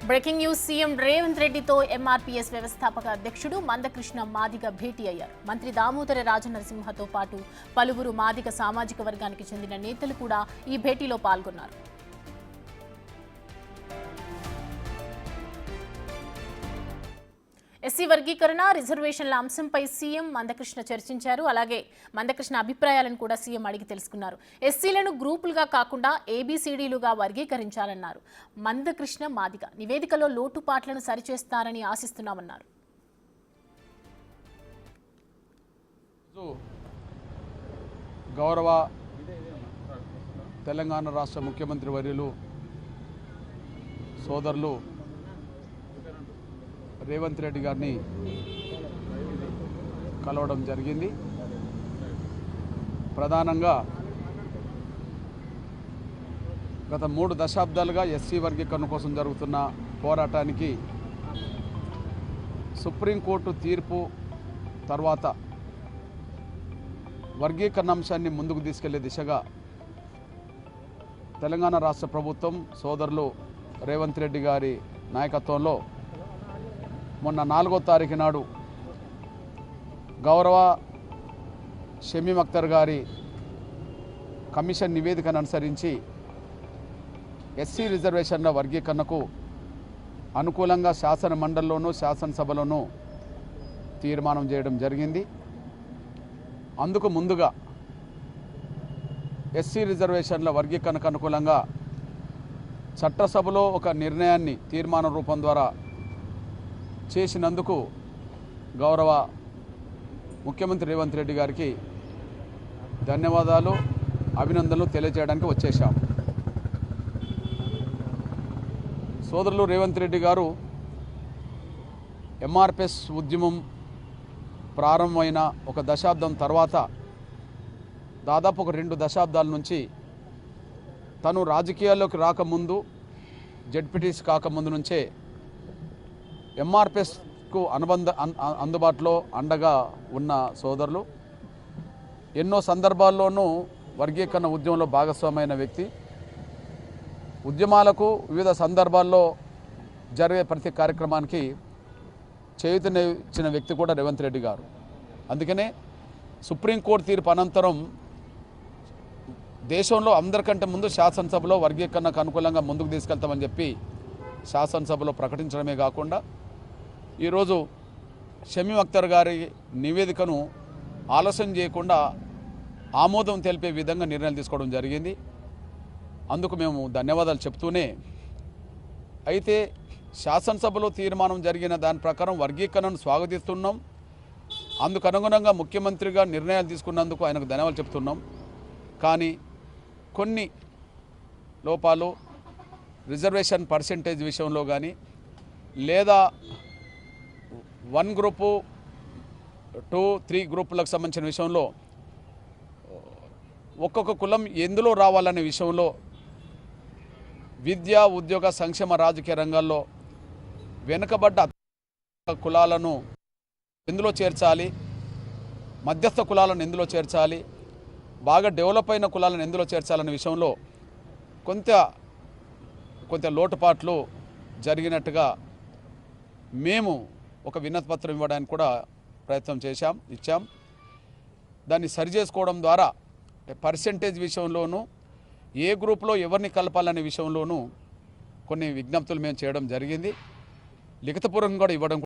Breaking news CM Revanth రెడ్డితో MRPS వ్యవస్థాపక అధ్యక్షుడు మందకృష్ణ మాదిగ భేటీ అయ్యారు. మంత్రి దామోదర రాజనరసింహతో పాటు పలువురు మాదిగ సామాజిక వర్గానికి చెందిన నేతలు కూడా ఈ భేటీలో పాల్గొన్నారు. ఎస్సీ వర్గీకరణ రిజర్వేషన్ల అంశంపై సీఎం మందకృష్ణ చర్చించారు. అలాగే మందకృష్ణ అభిప్రాయాలను కూడా సీఎం అడిగి తెలుసుకున్నారు. ఎస్సీలను గ్రూపులుగా కాకుండా ఏబీసీడీలుగా వర్గీకరించాలన్నారు. మందకృష్ణ మాదిగ నివేదికలో లోటుపాట్లను సరిచేస్తారని ఆశిస్తున్నామన్నారు. గౌరవ తెలంగాణ రాష్ట్ర ముఖ్యమంత్రి వర్యులు సోదరులు రేవంత్ రెడ్డి గారిని కలవడం జరిగింది. ప్రధానంగా గత 3 దశాబ్దాలుగా ఎస్సీ వర్గీకరణ కోసం జరుగుతున్న పోరాటానికి సుప్రీంకోర్టు తీర్పు తర్వాత వర్గీకరణ అంశాన్ని ముందుకు తీసుకెళ్లే దిశగా తెలంగాణ రాష్ట్ర ప్రభుత్వం సోదరులు రేవంత్ రెడ్డి గారి నాయకత్వంలో మొన్న 4వ తారీఖు నాడు గౌరవ షమీమ్ అఖ్తర్ గారి కమిషన్ నివేదికను అనుసరించి ఎస్సీ రిజర్వేషన్ల వర్గీకరణకు అనుకూలంగా శాసన మండలిలోనూ శాసనసభలోనూ తీర్మానం చేయడం జరిగింది. అందుకు ముందుగా ఎస్సీ రిజర్వేషన్ల వర్గీకరణకు అనుకూలంగా చట్టసభలో ఒక నిర్ణయాన్ని తీర్మాన రూపం ద్వారా చేసినందుకు గౌరవ ముఖ్యమంత్రి రేవంత్ రెడ్డి గారికి ధన్యవాదాలు, అభినందనలు తెలియజేయడానికి వచ్చేశాం. సోదరులు రేవంత్ రెడ్డి గారు ఎంఆర్పిఎస్ ఉద్యమం ప్రారంభమైన ఒక దశాబ్దం తర్వాత దాదాపు ఒక 2 దశాబ్దాల నుంచి తను రాజకీయాల్లోకి రాకముందు జెడ్పీటీసీ కాకముందు నుంచే ఎంఆర్పిఎస్కు అందుబాటులో అండగా ఉన్న సోదరులు ఎన్నో సందర్భాల్లోనూ వర్గీకరణ ఉద్యమంలో భాగస్వామైన వ్యక్తి. ఉద్యమాలకు వివిధ సందర్భాల్లో జరిగే ప్రతి కార్యక్రమానికి చేయూతనిచ్చిన వ్యక్తి కూడా రేవంత్ రెడ్డి గారు. అందుకనే సుప్రీంకోర్టు తీర్పు అనంతరం దేశంలో అందరికంటే ముందు శాసనసభలో వర్గీకరణకు అనుకూలంగా ముందుకు తీసుకెళ్తామని చెప్పి శాసనసభలో ప్రకటించడమే కాకుండా ఈరోజు షమీమ్ అఖ్తర్ గారి నివేదికను ఆలస్యం చేయకుండా ఆమోదం తెలిపే విధంగా నిర్ణయాలు తీసుకోవడం జరిగింది. అందుకు మేము ధన్యవాదాలు చెప్తూనే, అయితే శాసనసభలో తీర్మానం జరిగిన దాని ప్రకారం వర్గీకరణను స్వాగతిస్తున్నాం. అందుకు అనుగుణంగా ముఖ్యమంత్రిగా నిర్ణయాలు తీసుకున్నందుకు ఆయనకు ధన్యవాదాలు చెప్తున్నాం. కానీ కొన్ని లోపాలు రిజర్వేషన్ పర్సెంటేజ్ విషయంలో కానీ లేదా 1 గ్రూపు 2, 3 గ్రూపులకు సంబంధించిన విషయంలో ఒక్కొక్క కులం ఎందులో రావాలనే విషయంలో విద్య, ఉద్యోగ, సంక్షేమ, రాజకీయ రంగాల్లో వెనుకబడ్డ కులాలను ఎందులో చేర్చాలి, మధ్యస్థ కులాలను ఎందులో చేర్చాలి, బాగా డెవలప్ అయిన కులాలను ఎందులో చేర్చాలనే విషయంలో కొంత లోటుపాట్లు జరిగినట్టుగా మేము ఒక వినతిపత్రం ఇవ్వడానికి కూడా ప్రయత్నం ఇచ్చాం. దాన్ని సరిచేసుకోవడం ద్వారా పర్సెంటేజ్ విషయంలోనూ ఏ గ్రూప్లో ఎవరిని కలపాలనే విషయంలోనూ కొన్ని విజ్ఞప్తులు మేము చేయడం జరిగింది. లిఖితపూర్వకంగా కూడా ఇవ్వడం